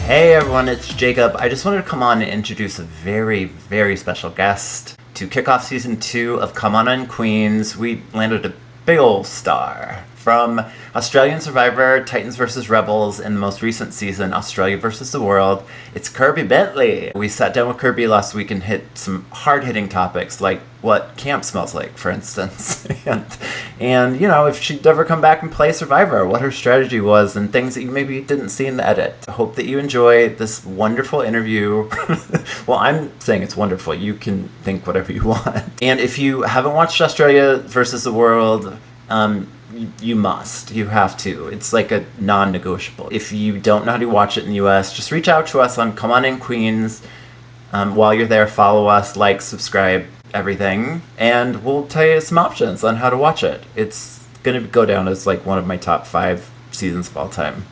Hey everyone, it's Jacob. I just wanted to come on and introduce a very, very special guest. To kick off season 2 of Come On In Queens, we landed a big ol' star. From Australian Survivor, Titans vs. Rebels, and the most recent season, Australia vs. the World, it's Kirby Bentley. We sat down with Kirby last week and hit some hard-hitting topics, like what camp smells like, for instance. and you know, if she'd ever come back and play Survivor, what her strategy was, and things that you maybe didn't see in the edit. I hope that you enjoy this wonderful interview. Well, I'm saying it's wonderful. You can think whatever you want. And if you haven't watched Australia vs. the World, you must. You have to. It's like a non-negotiable. If you don't know how to watch it in the US, just reach out to us on Come On In Queens. While you're there, follow us, like, subscribe, everything, and we'll tell you some options on how to watch it. It's going to go down as like one of my top 5 seasons of all time.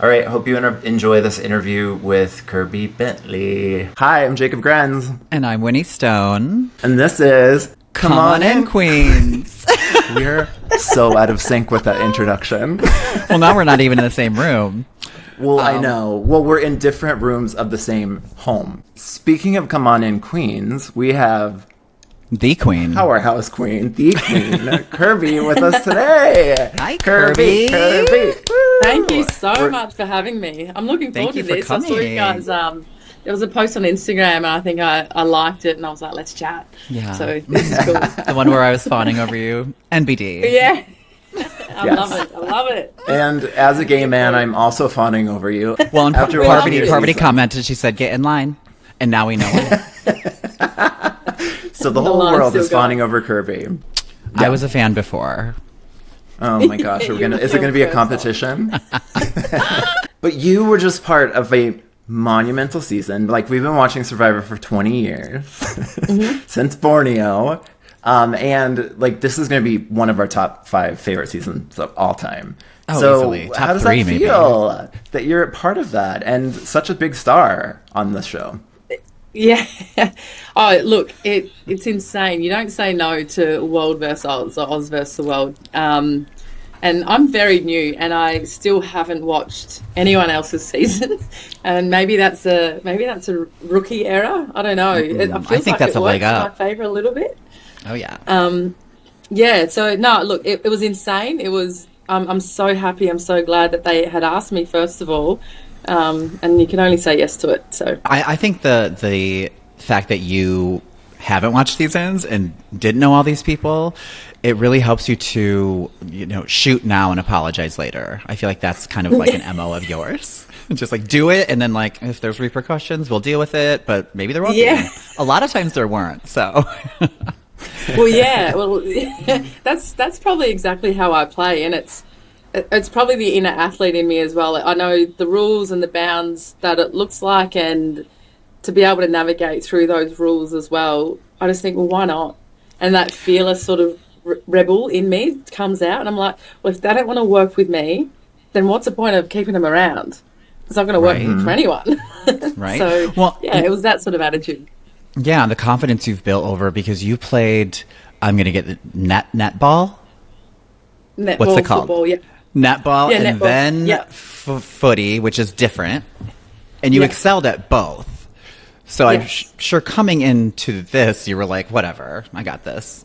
All right, hope you enjoy this interview with Kirby Bentley. Hi, I'm Jacob Grenz. And I'm Winnie Stone. And this is Come On In Queens. We're so out of sync with that introduction. Well, now we're not even in the same room. Well, I know. Well, we're in different rooms of the same home. Speaking of Come On In Queens, we have the Queen. Powerhouse Queen, the Queen, Kirby with us today. Hi, Kirby. Kirby. Thank you so much for having me. I'm looking forward to this. I saw you guys, there was a post on Instagram and I think I liked it and I was like, let's chat. Yeah. So this is cool. The one where I was fawning over you. NBD. Yeah. I love it. And as a gay man, I'm also fawning over you. Well, and Parvati commented, she said, get in line. And now we know it. So the whole world is fawning over Kirby. I was a fan before. Oh my gosh, is it going to be a competition? But you were just part of a monumental season. Like, we've been watching Survivor for 20 years, since Borneo. And like, this is going to be one of our top 5 favorite seasons of all time. Oh, so easily. Top how does 3, that feel that you're part of that and such a big star on this show? Yeah. Oh, look, it's insane. You don't say no to World versus Oz or Oz versus the World. And I'm very new, and I still haven't watched anyone else's season. And maybe that's a rookie error. I don't know. I think that's a leg up. In my favor a little bit. Oh yeah. Yeah. So no, look, it was insane. It was. I'm so happy. I'm so glad that they had asked me first of all. And you can only say yes to it. So I think the fact that you haven't watched seasons and didn't know all these people, it really helps you to, shoot now and apologize later. I feel like that's kind of like an MO of yours. Just like do it, and then like if there's repercussions, we'll deal with it. But maybe there won't be. A lot of times there weren't. So. Well, yeah. Well, that's probably exactly how I play, and it's probably the inner athlete in me as well. I know the rules and the bounds that it looks like, and to be able to navigate through those rules as well, I just think, well, why not? And that fearless sort of rebel in me comes out, and I'm like, well, if they don't want to work with me, then what's the point of keeping them around? It's not going to work for anyone. Right. So, well, yeah, it was that sort of attitude. Yeah, and the confidence you've built over, because you played, I'm going to get the netball? What's it called? Football, yeah. Netball, yeah, and netball. then footy, which is different. And you excelled at both. So I'm sure coming into this, you were like, whatever, I got this.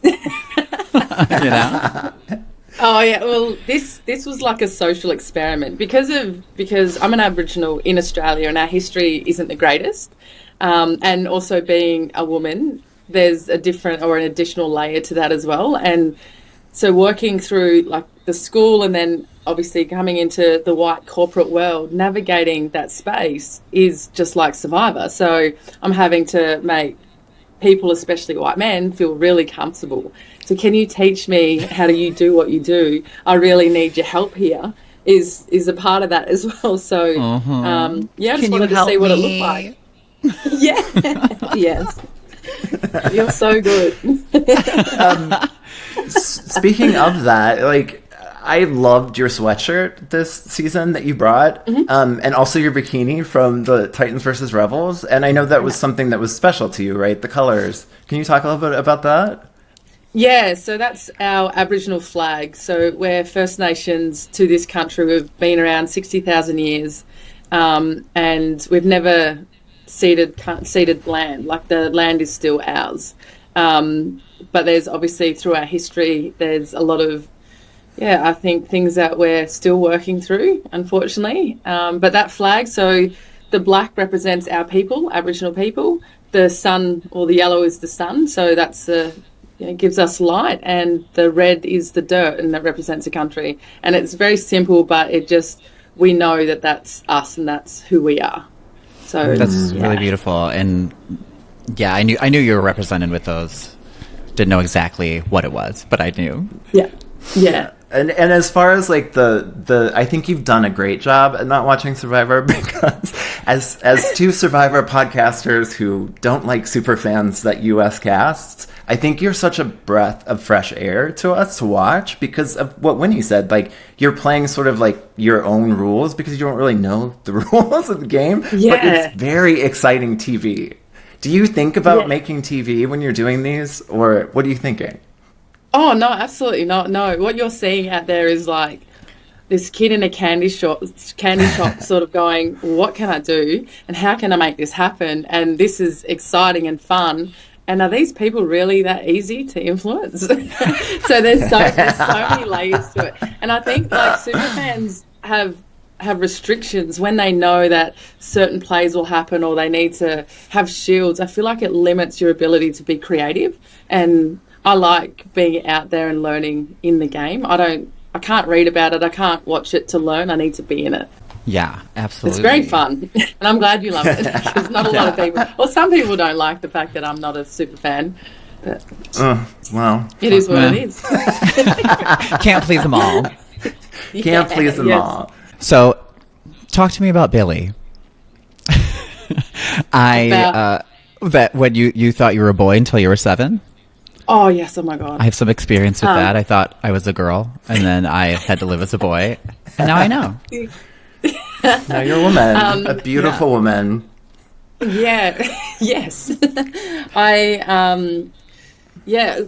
Oh yeah, well this was like a social experiment because I'm an Aboriginal in Australia and our history isn't the greatest. And also being a woman, there's an additional layer to that as well. And so working through like the school and then obviously coming into the white corporate world, navigating that space is just like Survivor. So I'm having to make people, especially white men, feel really comfortable. So can you teach me how do you do what you do? I really need your help here is a part of that as well. So I just wanted to see what it looked like. Yeah. Yes. You're so good. Speaking of that, like, I loved your sweatshirt this season that you brought, and also your bikini from the Titans versus Rebels. And I know that was something that was special to you, right? The colors. Can you talk a little bit about that? Yeah, so that's our Aboriginal flag. So we're First Nations to this country. We've been around 60,000 years. and we've never ceded land. Like, the land is still ours. But there's obviously, through our history, there's a lot of, I think, things that we're still working through, unfortunately. But that flag, so the black represents our people, Aboriginal people. The sun, or the yellow, is the sun, so that's gives us light, and the red is the dirt, and that represents a country. And it's very simple, but we know that that's us and that's who we are. So that's really beautiful. And yeah, I knew you were represented with those. Didn't know exactly what it was, but I knew. Yeah. And as far as like the I think you've done a great job at not watching Survivor, because as two Survivor podcasters who don't like super fans that US casts, I think you're such a breath of fresh air to us to watch, because of what Winnie said. Like, you're playing sort of like your own rules because you don't really know the rules of the game. Yeah. But it's very exciting TV. Do you think about making TV when you're doing these, or what are you thinking? Oh, no, absolutely not. No, what you're seeing out there is like this kid in a candy shop sort of going, what can I do and how can I make this happen? And this is exciting and fun. And are these people really that easy to influence? So there's so many layers to it. And I think like superfans have restrictions when they know that certain plays will happen or they need to have shields. I feel like it limits your ability to be creative, and I like being out there and learning in the game. I can't read about it. I can't watch it to learn. I need to be in it. Yeah, absolutely. It's very fun. And I'm glad you love it, because not a lot of people, well, some people don't like the fact that I'm not a super fan. But well, it is what it is. Can't please them all. Can't please them all. So, talk to me about Billy. That when you thought you were a boy until you were 7? Oh, yes. Oh, my God. I have some experience with that. I thought I was a girl, and then I had to live as a boy, and now I know. Now you're a woman, a beautiful woman. Yeah. Yes. I'm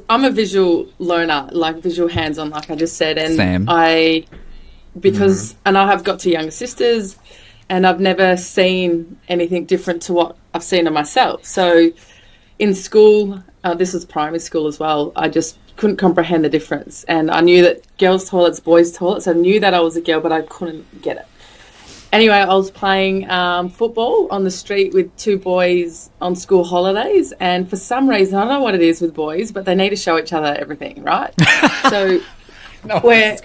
a visual learner, like visual hands-on, like I just said. And Same. and I have got 2 younger sisters, and I've never seen anything different to what I've seen of myself. So in school, this was primary school as well, I just couldn't comprehend the difference. And I knew that girls' toilets, boys' toilets, I knew that I was a girl, but I couldn't get it. Anyway, I was playing football on the street with 2 boys on school holidays, and for some reason, I don't know what it is with boys, but they need to show each other everything, right? So we're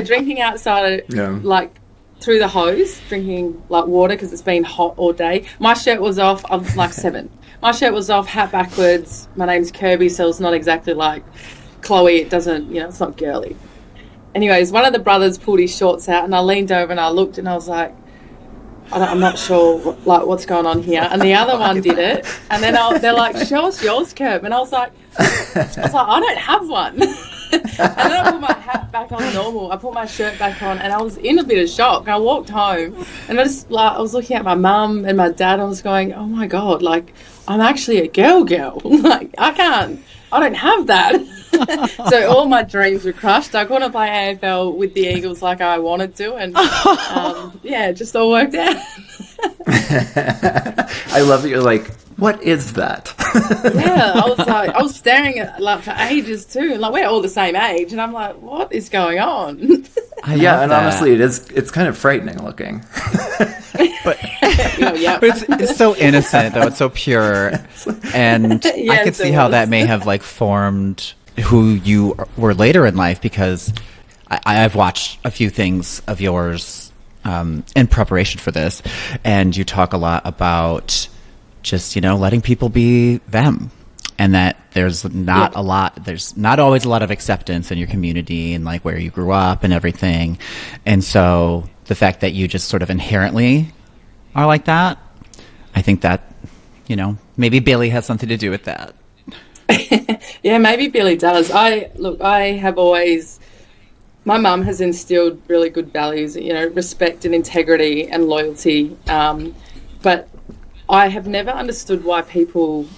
drinking outside, like through the hose, drinking like water because it's been hot all day. My shirt was off. I'm like 7. My shirt was off, hat backwards. My name's Kirby, so it's not exactly like Chloe. It doesn't, it's not girly. Anyways, one of the brothers pulled his shorts out, and I leaned over and I looked, and I was like, I'm not sure what's going on here. And the other one did it, and then they're like, show us yours, Kirby. And I was like, I don't have one. And then I put my hat back on normal. I put my shirt back on, and I was in a bit of shock. I walked home, and I was looking at my mum and my dad, and I was going, oh my God, like, I'm actually a girl. Like, I don't have that. So all my dreams were crushed. I couldn't play AFL with the Eagles like I wanted to, and it just all worked out. I love that you're like, what is that? Yeah, I was staring at like for ages too, and like we're all the same age, and I'm like, what is going on? Honestly, it's kind of frightening looking. But it's so innocent, though. It's so pure, and I could see how that may have like formed who you were later in life, because I've watched a few things of yours in preparation for this, and you talk a lot about just letting people be them, and that there's not always a lot of acceptance in your community and like where you grew up and everything. And so the fact that you just sort of inherently are like that, I think that maybe Billy has something to do with that. Yeah, maybe Billy does. My mum has instilled really good values, respect and integrity and loyalty, but I have never understood why people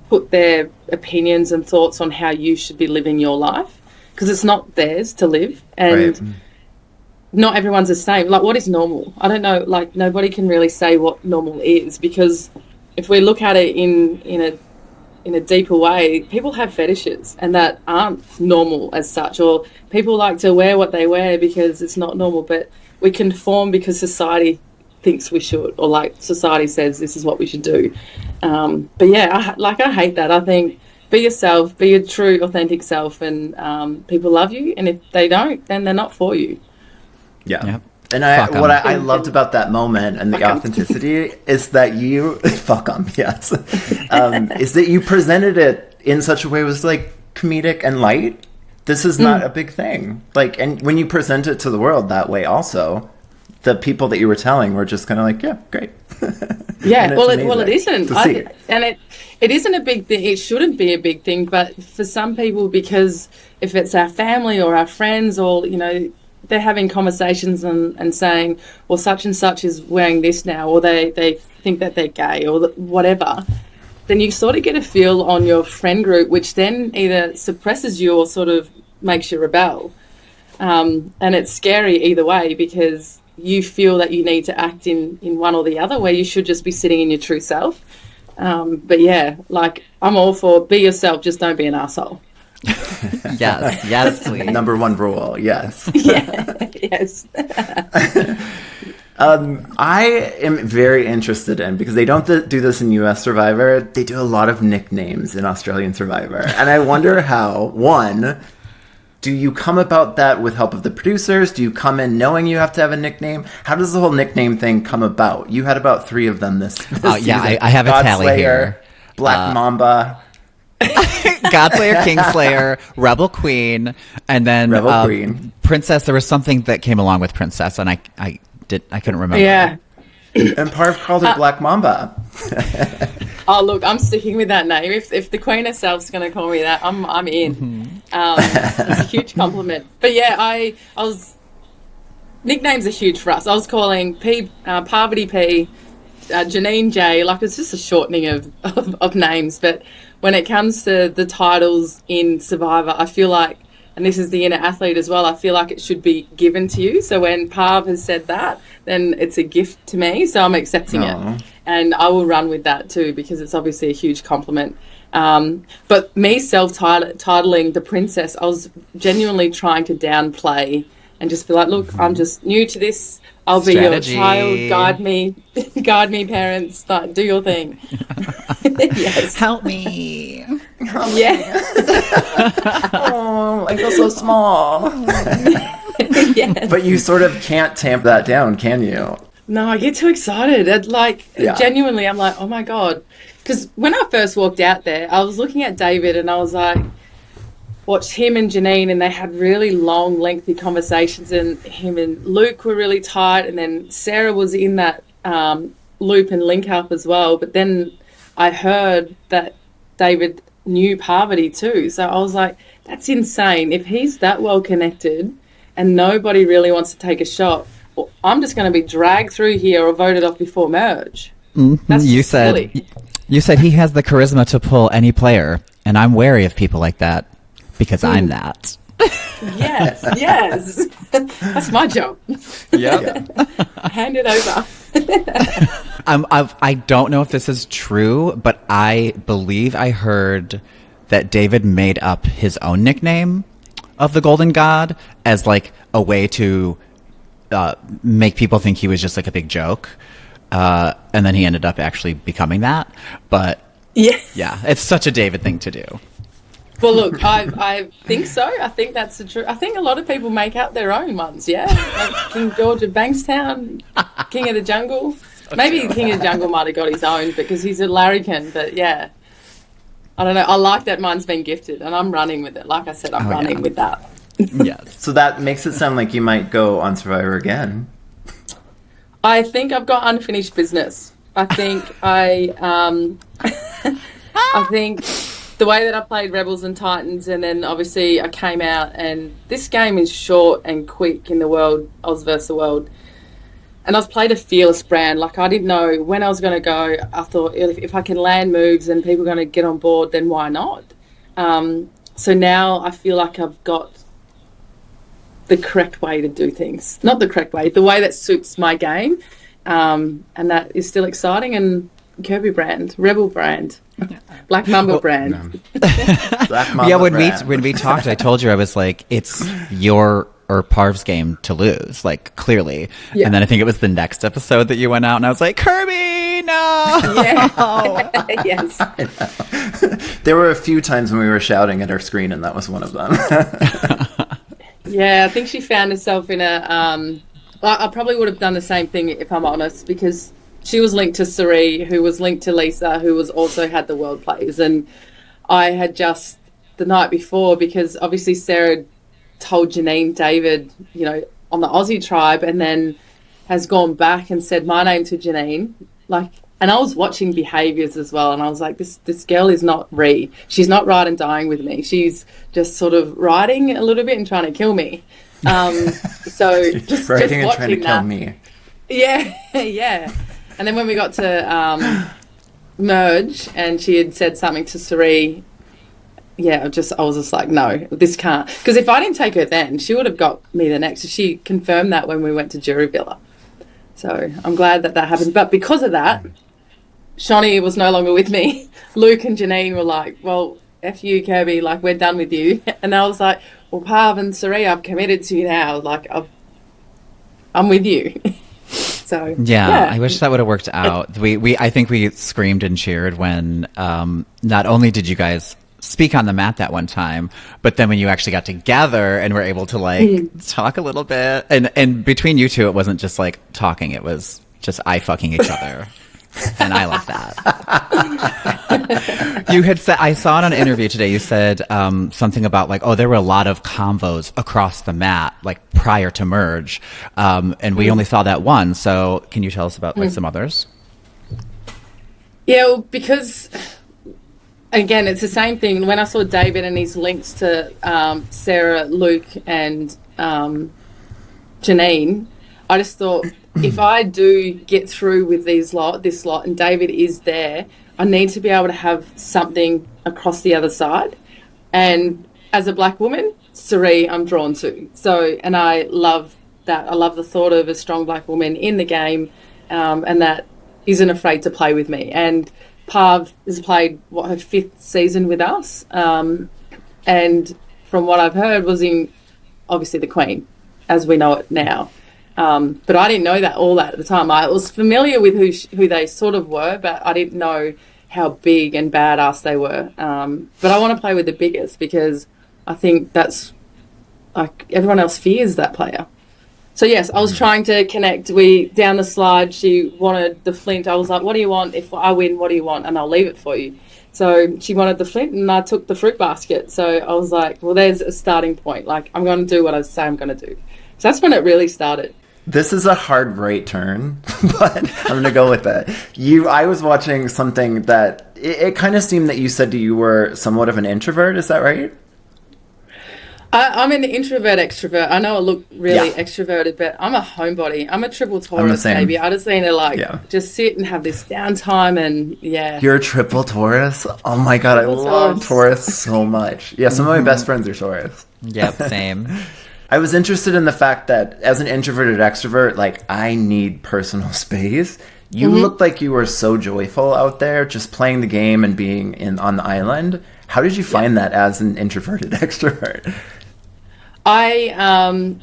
put their opinions and thoughts on how you should be living your life, because it's not theirs to live. And not everyone's the same. Like, what is normal? I don't know. Like, nobody can really say what normal is, because if we look at it in a deeper way, people have fetishes and that aren't normal as such, or people like to wear what they wear because it's not normal, but we conform because society thinks we should, or like society says this is what we should do. But yeah, I hate that. I think be yourself, be your true, authentic self, and people love you. And if they don't, then they're not for you. Yeah. Yep. And I loved about that moment and the authenticity is that you fuck 'em, yes, is that you presented it in such a way it was like comedic and light. This is not a big thing. Like, and when you present it to the world that way, also, the people that you were telling were just kind of like, yeah, great. Yeah, well, it isn't, and it isn't a big thing. It shouldn't be a big thing, but for some people, because if it's our family or our friends, or they're having conversations and saying, well, such and such is wearing this now, or they think that they're gay or whatever, then you sort of get a feel on your friend group, which then either suppresses you or sort of makes you rebel. And it's scary either way, because you feel that you need to act in one or the other, where you should just be sitting in your true self. But yeah, like, I'm all for be yourself, just don't be an asshole. Yes, please. Number one rule, yes. Yeah, yes. I am very interested in, because they don't do this in US Survivor, they do a lot of nicknames in Australian Survivor. And I wonder how, one, do you come about that with help of the producers? Do you come in knowing you have to have a nickname? How does the whole nickname thing come about? You had about 3 of them this season. Yeah, I have a tally here. Black Mamba. Godslayer, Kingslayer, Rebel Queen, and then Rebel Queen. Princess. There was something that came along with Princess, and I couldn't remember. Yeah. And Parv called her Black Mamba. Oh, look, I'm sticking with that name. If the Queen herself's going to call me that, I'm in. Mm-hmm. It's a huge compliment. But yeah, I was. Nicknames are huge for us. I was calling Parvati P, Janine J. Like, it's just a shortening of names. But when it comes to the titles in Survivor, I feel like, and this is the inner athlete as well, I feel like it should be given to you. So when Parv has said that, then it's a gift to me. So I'm accepting it. And I will run with that too, because it's obviously a huge compliment. But me self-titling the Princess, I was genuinely trying to downplay and just be like, look, I'm just new to this. I'll be Strategy. your child. Guide me, parents. Like, do your thing. Yes. Help me. Yeah. Oh, I feel so small. Yeah. But you sort of can't tamp that down, can you? No, I get too excited. Genuinely, I'm like, oh my God. Because when I first walked out there, I was looking at David and I was like, watched him and Janine, and they had really long, lengthy conversations, and him and Luke were really tight, and then Sarah was in that loop and link up as well. But then I heard that David knew Parvati too. So I was like, that's insane. If he's that well connected and nobody really wants to take a shot, well, I'm just going to be dragged through here or voted off before merge. Mm-hmm. That's silly. You said he has the charisma to pull any player, and I'm wary of people like that. Because I'm that. Yes. That's my job. Yep. Hand it over. I don't know if this is true, but I believe I heard that David made up his own nickname of the Golden God as like a way to make people think he was just like a big joke. And then he ended up actually becoming that. But yeah, it's such a David thing to do. Well, look, I think so. I think that's the truth. I think a lot of people make up their own ones, yeah? Like King George of Bankstown, King of the Jungle. Maybe King of the Jungle might have got his own because he's a larrikin, but yeah. I don't know. I like that mine's been gifted, and I'm running with it. Like I said, I'm running with that. Yes. So that makes it sound like you might go on Survivor again. I think I've got unfinished business. I think I think the way that I played Rebels and Titans, and then obviously I came out, and this game is short and quick in the world, Oz versus the world. And I was played a fearless brand. Like, I didn't know when I was going to go. I thought if I can land moves and people are going to get on board, then why not? So now I feel like I've got the correct way to do things. Not the correct way, the way that suits my game. And that is still exciting. And Kirby brand, Rebel brand, Black Mamba brand. Black Mamba Yeah, brand. when we talked, I told you, I was like, it's your or Parv's game to lose, like, clearly. Yeah. And then I think it was the next episode that you went out and I was like, Kirby, no! Yeah. Yes. There were a few times when we were shouting at our screen, and that was one of them. Yeah, I think she found herself in a... well, I probably would have done the same thing, if I'm honest, because she was linked to Sari, who was linked to Lisa, who was also had the world plays. And I had just, the night before, because obviously Sarah told Janine David, you know, on the Aussie tribe, and then has gone back and said my name to Janine. Like, and I was watching behaviours as well, and I was like, this girl is not she's not ride and dying with me. She's just sort of riding a little bit and trying to kill me. So just Riding and watching trying to kill that. me. Yeah, yeah. And then when we got to merge, and she had said something to Sari, yeah, I was just like, no, this can't. Because if I didn't take her then, she would have got me the next. She confirmed that when we went to Jury Villa. So I'm glad that happened. But because of that, Shani was no longer with me. Luke and Janine were like, well, F you, Kirby, like, we're done with you. And I was like, well, Parv and Sari, I've committed to you now. Like, I'm with you. So yeah, I wish that would have worked out. I think we screamed and cheered when not only did you guys speak on the mat that one time, but then when you actually got together and were able to like talk a little bit, and between you two, it wasn't just like talking; it was just eye fucking each other, and I love that. You had said, I saw in an interview today, you said something about like, oh, there were a lot of convos across the mat, like prior to merge, and we only saw that one. So, can you tell us about like some others? Yeah, well, because again, it's the same thing. When I saw David and his links to Sarah, Luke, and Janine, I just thought, if I do get through with this lot, and David is there, I need to be able to have something across the other side. And as a black woman, Sari, I'm drawn to. So, and I love that. I love the thought of a strong black woman in the game, and that isn't afraid to play with me. And Parv has played, her 5th season with us, and from what I've heard was in, obviously, the Queen, as we know it now. But I didn't know all that at the time. I was familiar with who they sort of were, but I didn't know how big and badass they were. But I want to play with the biggest, because I think that's, like, everyone else fears that player. So, yes, I was trying to connect. Down the slide, she wanted the flint. I was like, what do you want? If I win, what do you want? And I'll leave it for you. So she wanted the flint, and I took the fruit basket. So I was like, well, there's a starting point. Like, I'm going to do what I say I'm going to do. So that's when it really started. This is a hard right turn, but I'm going to go with that. I was watching something that it kind of seemed that you said you were somewhat of an introvert. Is that right? I'm an introvert extrovert. I know I look really extroverted, but I'm a homebody. I'm a triple Taurus, baby. I just need to just sit and have this downtime, and You're a triple Taurus? Oh my God, I love Taurus so much. Yeah, some of my best friends are Taurus. Yep, same. I was interested in the fact that as an introverted extrovert, like, I need personal space. You looked like you were so joyful out there, just playing the game and being on the island. How did you find that as an introverted extrovert? I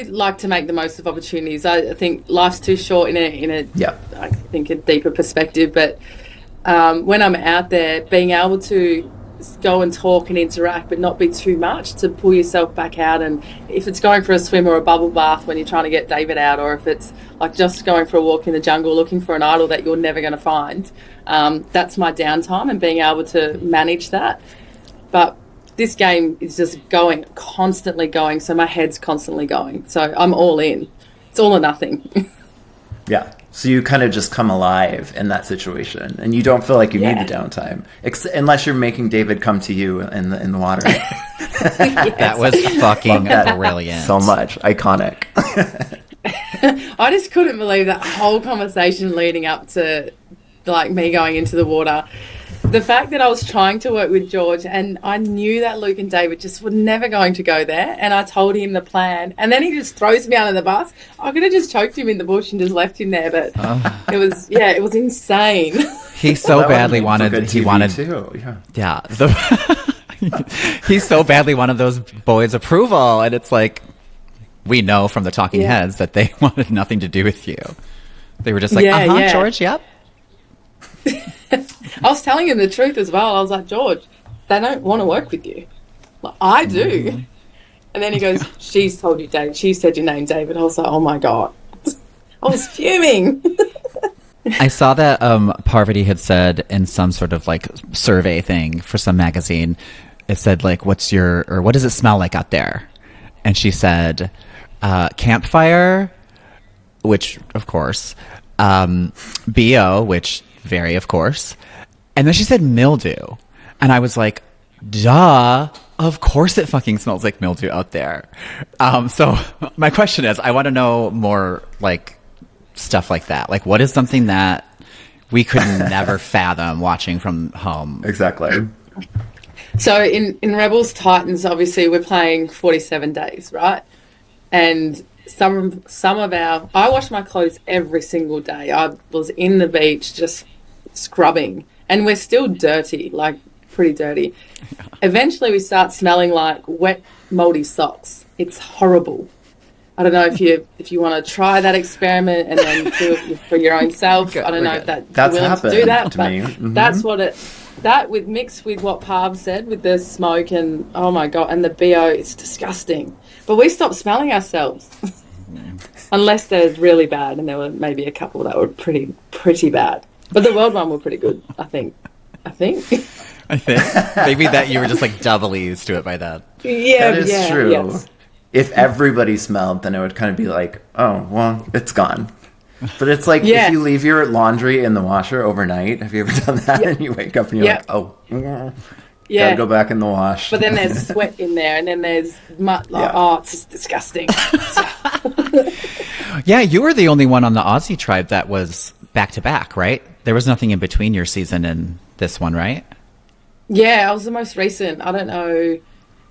like to make the most of opportunities. I think life's too short in a I think a deeper perspective. But when I'm out there, being able to go and talk and interact, but not be too much, to pull yourself back out. And if it's going for a swim or a bubble bath when you're trying to get David out, or if it's like just going for a walk in the jungle looking for an idol that you're never going to find, that's my downtime, and being able to manage that. But this game is just constantly going, so my head's constantly going. So I'm all in. It's all or nothing. Yeah. So you kind of just come alive in that situation, and you don't feel like you need the downtime, unless you're making David come to you in the water. Yes. That was fucking brilliant. So much. Iconic. I just couldn't believe that whole conversation leading up to, like, me going into the water. the fact that I was trying to work with George and I knew that Luke and David just were never going to go there, and I told him the plan, and then he just throws me under the bus. I could have just choked him in the bush and just left him there, but it was insane. He so badly wanted too. He so badly wanted those boys' approval, and it's like, we know from the talking heads that they wanted nothing to do with you. They were just like, George, yep. I was telling him the truth as well. I was like, George, they don't want to work with you. Like, I do. And then he goes, she's told you, David. She said your name, David. I was like, oh my God. I was fuming. I saw that Parvati had said in some sort of like survey thing for some magazine, it said like, what does it smell like out there? And she said, campfire, which of course, BO, which very of course. And then she said mildew. And I was like, duh, of course it fucking smells like mildew out there. So my question is, I want to know more like stuff like that. Like, what is something that we could never fathom watching from home? Exactly. So in Rebels Titans, obviously we're playing 47 days, right? And some of I wash my clothes every single day. I was in the beach just scrubbing, and we're still dirty, like pretty dirty. Eventually we start smelling like wet, moldy socks. It's horrible. I don't know if you want to try that experiment and then do it for your own self. I don't know if that's willing happened to do that, to but me. Mm-hmm. That's what that with mixed with what Parv said with the smoke and oh my God, and the BO, it's disgusting. But we stopped smelling ourselves. Unless they're really bad, and there were maybe a couple that were pretty bad. But the world one were pretty good, I think. Maybe that you were just like doubly used to it by then. Yeah, that is true. Yes. If everybody smelled, then it would kind of be like, oh, well, it's gone. But it's like if you leave your laundry in the washer overnight. Have you ever done that? And you wake up and you're like, oh, gotta go back in the wash. But then there's sweat in there, and then there's mud. Oh, it's just disgusting. Yeah, you were the only one on the Aussie tribe that was back to back, right? There was nothing in between your season and this one, right? Yeah, I was the most recent. I don't know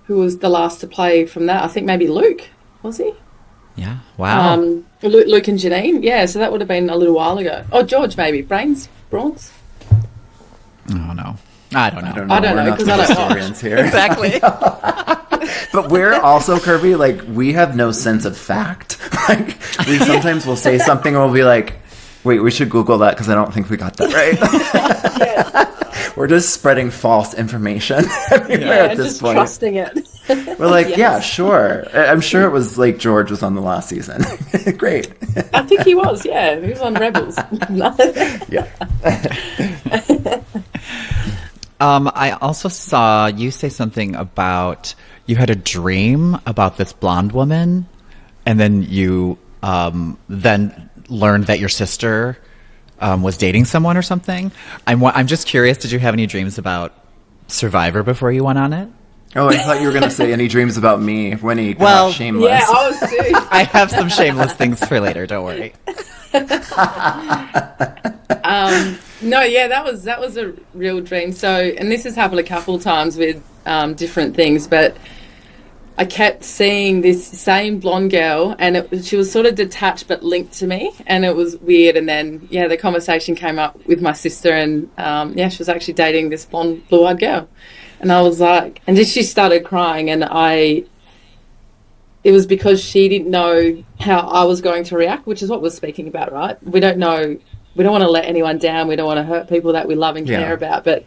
who was the last to play from that. I think maybe Luke, was he? Yeah, wow. Luke and Janine. Yeah, so that would have been a little while ago. Oh, George, maybe. Brawns? Oh, no. I don't know. I don't know because I don't historians here. Exactly. But we're also, Kirby, like, we have no sense of fact. Like, we sometimes will say something and we'll be like, wait, we should Google that because I don't think we got that right. We're just spreading false information everywhere at this point. Trusting it. We're like, yeah, sure. I'm sure it was like George was on the last season. Great. I think he was, yeah. He was on Rebels. Yeah. I also saw you say something about you had a dream about this blonde woman, and then you then learned that your sister was dating someone or something. I'm just curious, did you have any dreams about Survivor before you went on it? Oh, I thought you were going to say any dreams about me when he got shameless. Yeah, I was too. I have some shameless things for later, don't worry. No, yeah, that was a real dream. So, and this has happened a couple of times with different things, but I kept seeing this same blonde girl, and she was sort of detached but linked to me, and it was weird. And then, the conversation came up with my sister, and she was actually dating this blonde, blue-eyed girl, and I was like, and then she started crying, and it was because she didn't know how I was going to react, which is what we're speaking about, right? We don't know. We don't want to let anyone down. We don't want to hurt people that we love and care about, but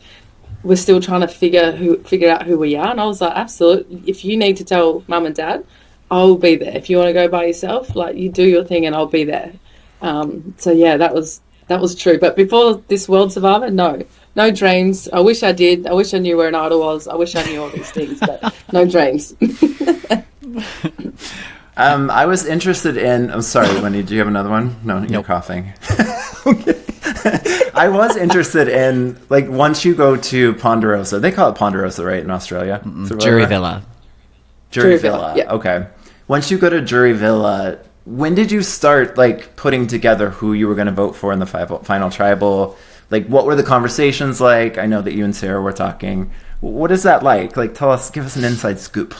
we're still trying to figure out who we are. And I was like, absolutely. If you need to tell mum and dad, I'll be there. If you want to go by yourself, like, you do your thing and I'll be there. So yeah, that was true. But before this World Survivor, no dreams. I wish I did. I wish I knew where an idol was. I wish I knew all these things, but no dreams. I was interested in. I'm sorry, Wendy. Do you have another one? No, you're coughing. Okay. I was interested in, like, once you go to Ponderosa, they call it Ponderosa, right, in Australia? Jury Villa. Jury Villa. Yeah. Okay. Once you go to Jury Villa, when did you start, like, putting together who you were going to vote for in the final tribal? Like, what were the conversations like? I know that you and Sarah were talking. What is that like? Like, give us an inside scoop.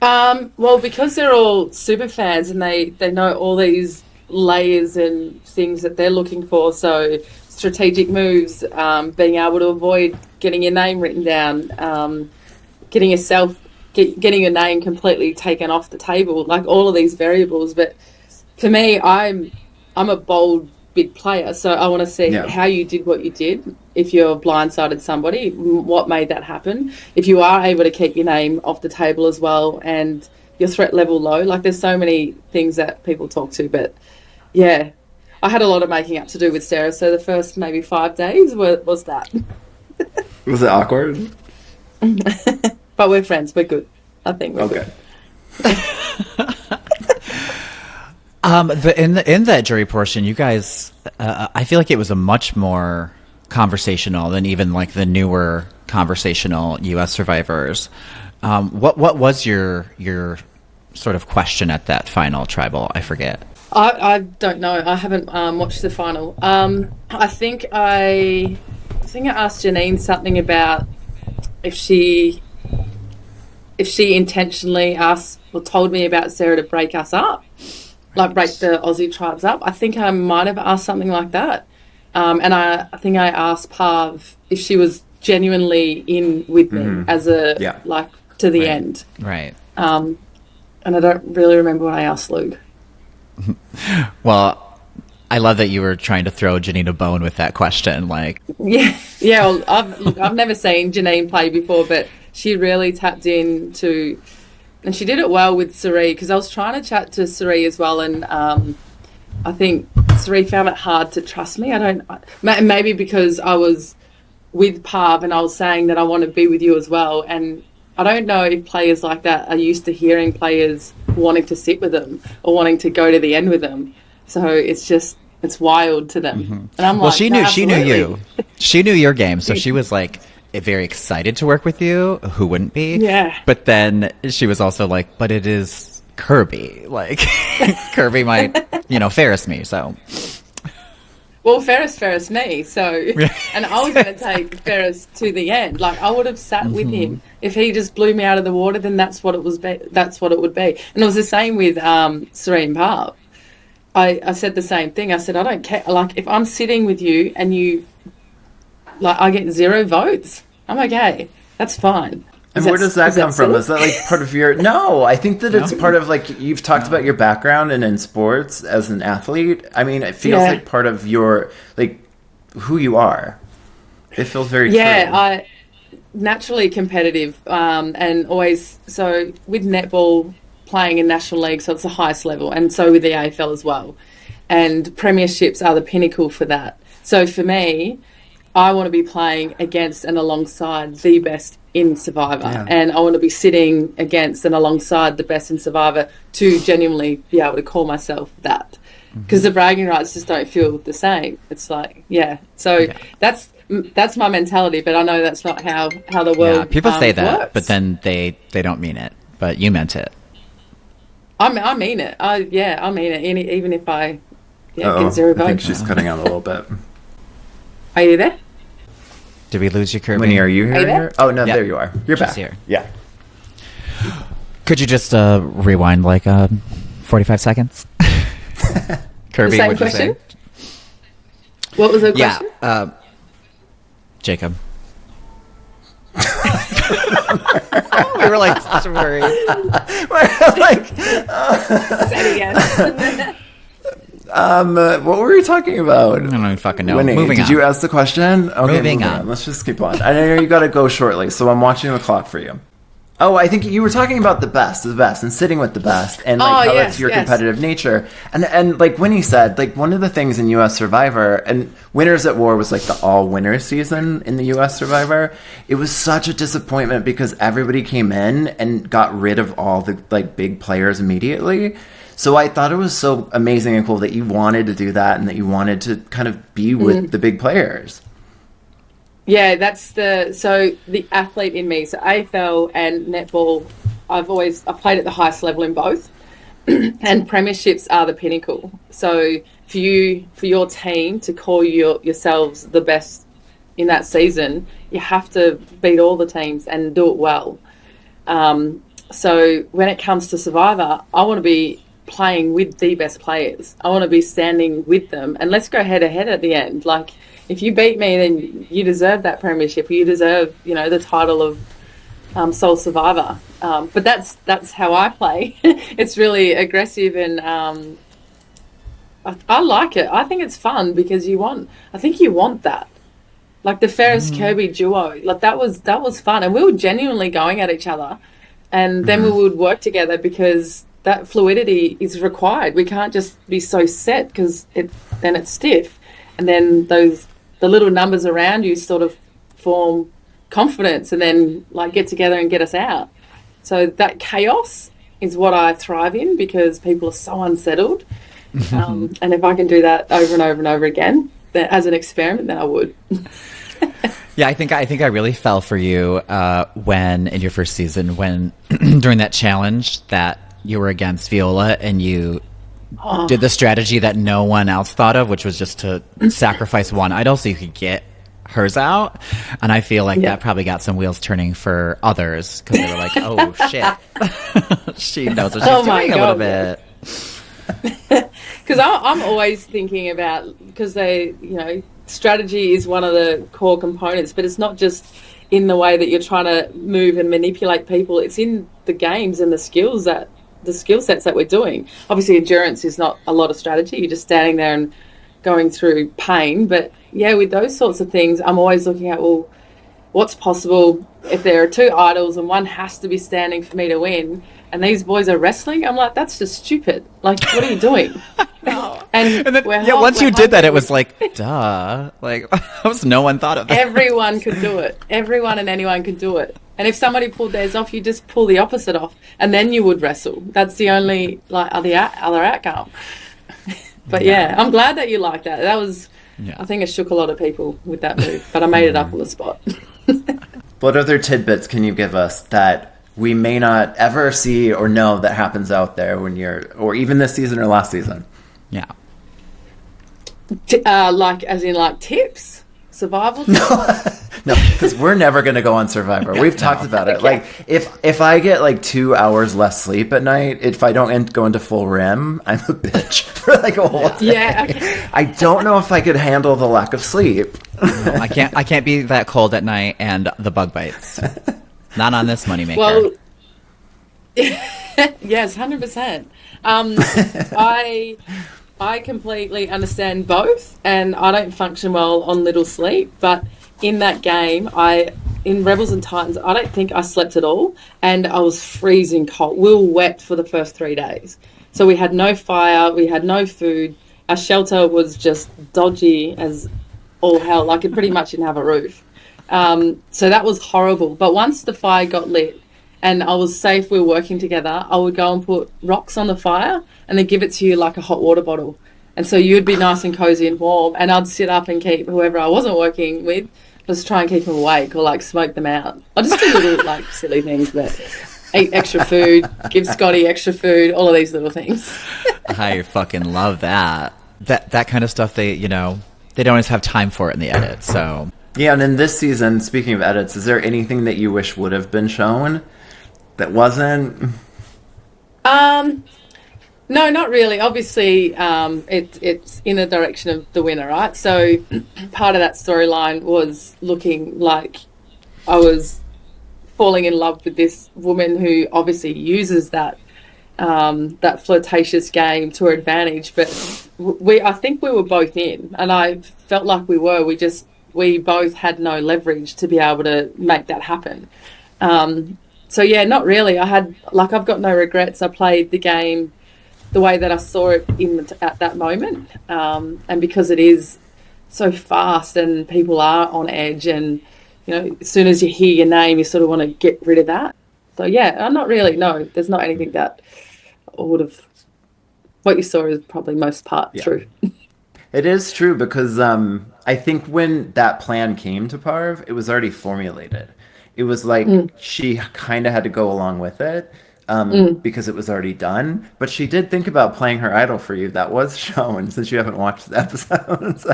Well, because they're all super fans and they know all these layers and things that they're looking for. So strategic moves, being able to avoid getting your name written down, getting your name completely taken off the table, like all of these variables. But for me, I'm a bold big player, so I want to see how you did what you did. If you're blindsided somebody, what made that happen? If you are able to keep your name off the table as well and your threat level low, like there's so many things that people talk to. But yeah, I had a lot of making up to do with Sarah, so the first maybe 5 days was that. Was it awkward? But we're friends. We're good. I think we're good. In that jury portion, you guys, I feel like it was a much more conversational than even like the newer conversational U.S. survivors. What was your sort of question at that final tribal? I forget. I don't know. I haven't watched the final. I think I asked Janine something about if she intentionally asked or told me about Sarah to break us up. Like break the Aussie tribes up. I think I might have asked something like that. And I think I asked Parv if she was genuinely in with me as like to the end. Right. And I don't really remember what I asked Luke. Well, I love that you were trying to throw Janine a bone with that question. Like, yeah. Well, I've never seen Janine play before, but she really tapped into. And she did it well with Sari, because I was trying to chat to Sari as well, and I think Sari found it hard to trust me. Maybe because I was with Parv and I was saying that I want to be with you as well, and I don't know if players like that are used to hearing players wanting to sit with them or wanting to go to the end with them. So it's wild to them. And I'm she knew you. She knew your game, so she was like very excited to work with you. Who wouldn't be? Yeah. But then she was also like, but it is Kirby. Like, Kirby might, Ferris me, so. Well, Ferris me, so. And I was going to take Ferris to the end. Like, I would have sat with him. If he just blew me out of the water, then that's what it would be. And it was the same with Serene Parv. I said the same thing. I said, I don't care. Like, if I'm sitting with you and you, like, I get 0 votes, I'm okay. That's fine. And where does that come from? Is that like part of your... No, I think that it's part of like, you've talked about your background and in sports as an athlete. I mean, it feels like part of your, like, who you are. It feels very true. I naturally competitive and always, so with netball playing in National League, so it's the highest level, and so with the AFL as well. And premierships are the pinnacle for that. So for me, I want to be playing against and alongside the best in Survivor, and I want to be sitting against and alongside the best in Survivor to genuinely be able to call myself that, because the bragging rights just don't feel the same. It's like, that's my mentality, but I know that's not how the world people say that works. But then they don't mean it, but you meant it. I mean it. I mean it, even if I get 0 votes. I think she's cutting out a little bit. Are you there? Did we lose you, Kirby? Winnie, are you here? Oh, no, there you are. You're She's back. Here. Yeah. Could you just rewind like 45 seconds? Kirby, what'd you say? What was the question? Yeah, Jacob. We were like such worried. Say it again. What were you talking about? I don't even fucking know. Winnie, moving on. Did you ask the question? Okay, moving on. Let's just keep on. I know you got to go shortly, so I'm watching the clock for you. Oh, I think you were talking about the best, and sitting with the best, and like how that's your competitive nature. And like Winnie said, like one of the things in U.S. Survivor, and Winners at War was like the all-winner season in the U.S. Survivor. It was such a disappointment because everybody came in and got rid of all the like big players immediately. So I thought it was so amazing and cool that you wanted to do that and that you wanted to kind of be with the big players. Yeah, that's the athlete in me. So AFL and netball, I've played at the highest level in both, and premierships are the pinnacle. So for your team to call yourselves the best in that season, you have to beat all the teams and do it well. So when it comes to Survivor, I want to be playing with the best players. I want to be standing with them, and let's go head to head at the end. Like, if you beat me, then you deserve that premiership. You deserve, the title of sole survivor. But that's how I play. It's really aggressive, and I like it. I think it's fun because you want that. Like the Ferris Kirby duo, like that was fun, and we were genuinely going at each other, and then we would work together because that fluidity is required. We can't just be so set because then it's stiff, and then the little numbers around you sort of form confidence, and then like get together and get us out. So that chaos is what I thrive in because people are so unsettled, and if I can do that over and over and over again, then as an experiment, then I would. Yeah, I think I really fell for you when in your first season when during that challenge that you were against Viola and you did the strategy that no one else thought of, which was just to sacrifice one idol so you could get hers out. And I feel like that probably got some wheels turning for others because they were like, "Oh shit, she knows what she's doing a little bit." Because I'm always thinking about because strategy is one of the core components, but it's not just in the way that you're trying to move and manipulate people. It's in the games and the skill sets that we're doing. Obviously, endurance is not a lot of strategy. You're just standing there and going through pain. But yeah, with those sorts of things, I'm always looking at, well, what's possible if there are two idols and one has to be standing for me to win, and these boys are wrestling? I'm like, that's just stupid. Like, what are you doing? And then, once you did that, it was like, duh. Like, no one thought of that. Everyone could do it. Everyone and anyone could do it. And if somebody pulled theirs off, you just pull the opposite off, and then you would wrestle. That's the only other outcome. But yeah, I'm glad that you like that. That was, I think it shook a lot of people with that move, but I made it up on the spot. What other tidbits can you give us that we may not ever see or know that happens out there or even this season or last season? Yeah. As in tips? Survival tips? No, because we're never going to go on Survivor. We've talked about it. Like, if I get 2 hours less sleep at night, if I don't go into full REM, I'm a bitch for a whole day. Yeah, okay. I don't know if I could handle the lack of sleep. No, I can't be that cold at night and the bug bites. Not on this moneymaker. Well, yes, 100%. I completely understand both, and I don't function well on little sleep, but in that game, in Rebels and Titans, I don't think I slept at all, and I was freezing cold. We were wet for the first 3 days. So we had no fire, we had no food. Our shelter was just dodgy as all hell. Like, it pretty much didn't have a roof. So that was horrible. But once the fire got lit and I was safe, we were working together, I would go and put rocks on the fire and then give it to you like a hot water bottle. And so you'd be nice and cozy and warm, and I'd sit up and keep whoever I wasn't working with, just try and keep them awake or smoke them out. I just do little silly things, but eat extra food, give Scotty extra food, all of these little things. I fucking love that. That kind of stuff, they don't always have time for it in the edit, so. Yeah, and in this season, speaking of edits, is there anything that you wish would have been shown that wasn't? No, not really. Obviously, it's in the direction of the winner, right? So part of that storyline was looking like I was falling in love with this woman who obviously uses that flirtatious game to her advantage. But I think we were both in, and I felt like we were. We both had no leverage to be able to make that happen. So yeah, not really. I've got no regrets. I played the game the way that I saw it at that moment, and because it is so fast and people are on edge, and as soon as you hear your name, you sort of want to get rid of that. So yeah, not really. No, there's not anything that would have. What you saw is probably most part true. It is true because I think when that plan came to Parv, it was already formulated. It was like she kind of had to go along with it. because it was already done. But she did think about playing her idol for you. That was shown, since you haven't watched the episodes.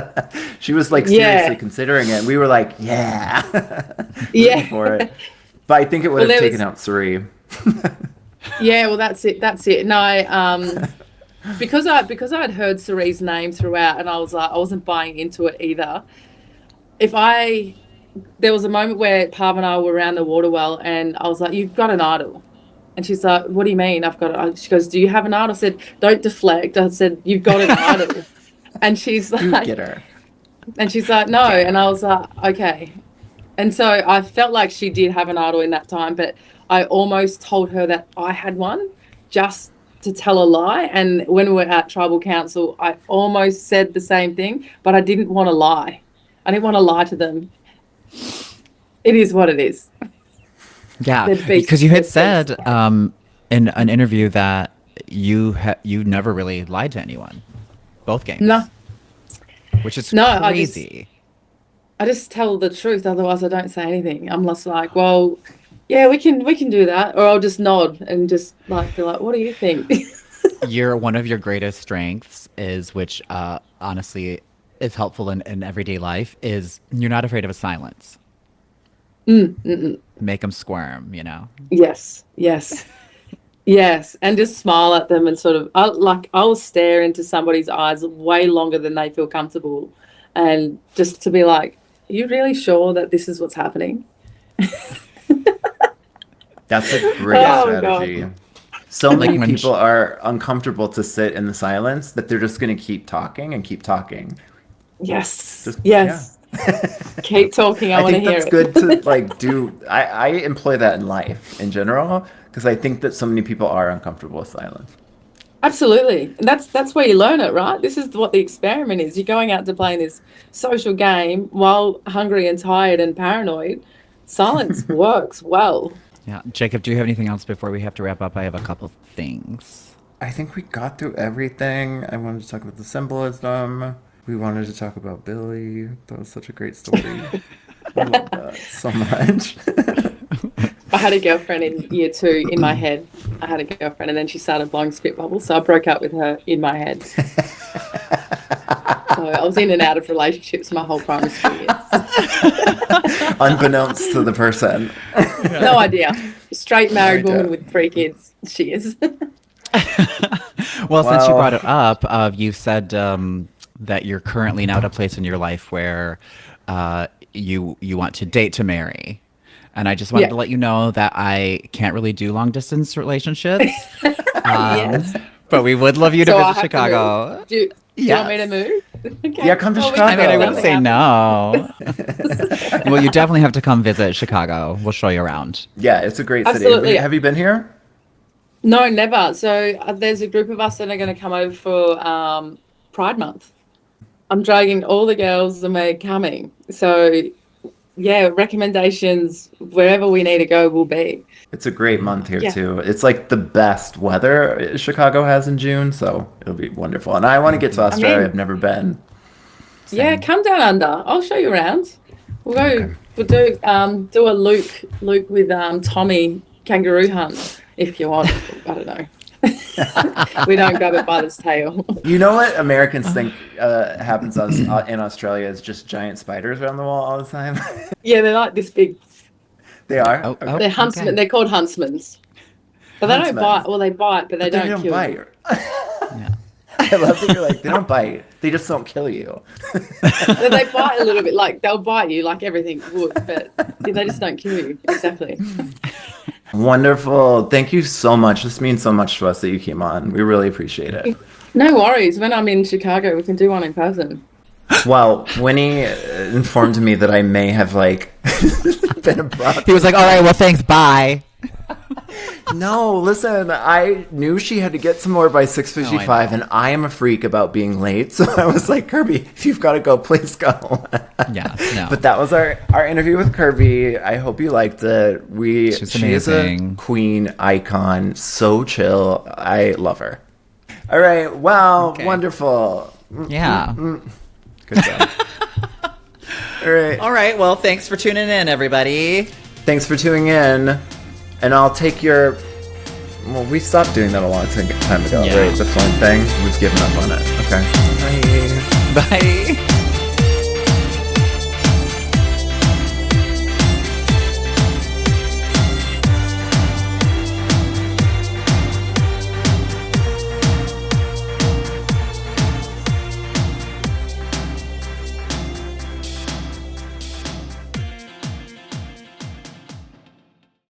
She was like seriously considering it. And we were like, yeah, for it. But I think it would have taken out Suri. Yeah, well, that's it. No, because I'd heard Suri's name throughout, and I was like, I wasn't buying into it either. There was a moment where Pav and I were around the water well, and I was like, "You've got an idol," and she's like, "What do you mean? I've got it." She goes, "Do you have an idol?" I said, "Don't deflect." I said, "You've got an idol," and she's like, "Get her," and she's like, "No," and I was like, "Okay," and so I felt like she did have an idol in that time, but I almost told her that I had one just to tell a lie. And when we were at Tribal Council, I almost said the same thing, but I didn't want to lie. I didn't want to lie to them. It is what it is. Yeah, because you had said in an interview that you never really lied to anyone, both games. No. Which is crazy. I just tell the truth, otherwise I don't say anything. I'm just like, well, yeah, we can do that, or I'll just nod and just like be like, what do you think? One of your greatest strengths is, which honestly is helpful in everyday life, is you're not afraid of a silence. Make them squirm, you know? Yes. Yes, and just smile at them and sort of, I'll stare into somebody's eyes way longer than they feel comfortable, and just to be like, are you really sure that this is what's happening? That's a great strategy. God. So many people are uncomfortable to sit in the silence that they're just going to keep talking and keep talking. Yes. Yes. Yeah. Keep talking. I want to hear it. I think that's good to like do. I employ that in life in general, because I think that so many people are uncomfortable with silence. Absolutely. And that's where you learn it, right? This is what the experiment is. You're going out to play in this social game while hungry and tired and paranoid. Silence works well. Yeah. Jacob, do you have anything else before we have to wrap up? I have a couple things. I think we got through everything. I wanted to talk about the symbolism. We wanted to talk about Billy. That was such a great story. I love that so much. I had a girlfriend in year 2 in my head. I had a girlfriend, and then she started blowing spit bubbles, so I broke up with her in my head. So I was in and out of relationships my whole primary school years. Unbeknownst to the person. No idea. Straight married woman with 3 kids. She is. Well, since you brought it up, you said that you're currently now at a place in your life where you want to date to marry. And I just wanted to let you know that I can't really do long distance relationships. Yes. But we would love you to visit Chicago. Do you want me to move? Okay. Yeah, come to Chicago. I mean, I wouldn't say no. Well, you definitely have to come visit Chicago. We'll show you around. Yeah, it's a great city. Absolutely. Have you been here? No, never. So there's a group of us that are going to come over for Pride Month. I'm dragging all the girls and we're coming. So, yeah, recommendations, wherever we need to go will be. It's a great month here, too. It's like the best weather Chicago has in June, so it'll be wonderful. And I want to get to Australia. I've never been. Same. Yeah, come down under. I'll show you around. We'll go. Okay. We'll do a Luke with Tommy kangaroo hunt if you want. I don't know. We don't grab it by its tail. You know what Americans think happens in Australia is just giant spiders around the wall all the time? Yeah, they're like this big. They are? Okay. They're huntsmen. Okay. They're called huntsmans. But they don't bite. Well, they bite, but they don't kill bite. You. Yeah. I love that you're like, they don't bite. They just don't kill you. They bite a little bit. Like, they'll bite you like everything would, but they just don't kill you. Exactly. Wonderful. Thank you so much. This means so much to us that you came on. We really appreciate it. No worries. When I'm in Chicago, we can do one in person. Well, Winnie informed me that I may have, been abrupt. He was like, all right, well, thanks, bye. No, listen, I knew she had to get some more by 6:55, and I am a freak about being late, so I was like, Kirby, if you've got to go, please go. Yeah, no. But that was our interview with Kirby. I hope you liked it. She is a queen icon, so chill. I love her. All right, well, wonderful. Yeah. Good job. All right, well, thanks for tuning in, everybody. Thanks for tuning in. And I'll take your Well, we stopped doing that a long time ago, Yeah. right? The phone thing. We've given up on it. Okay. Bye. Bye.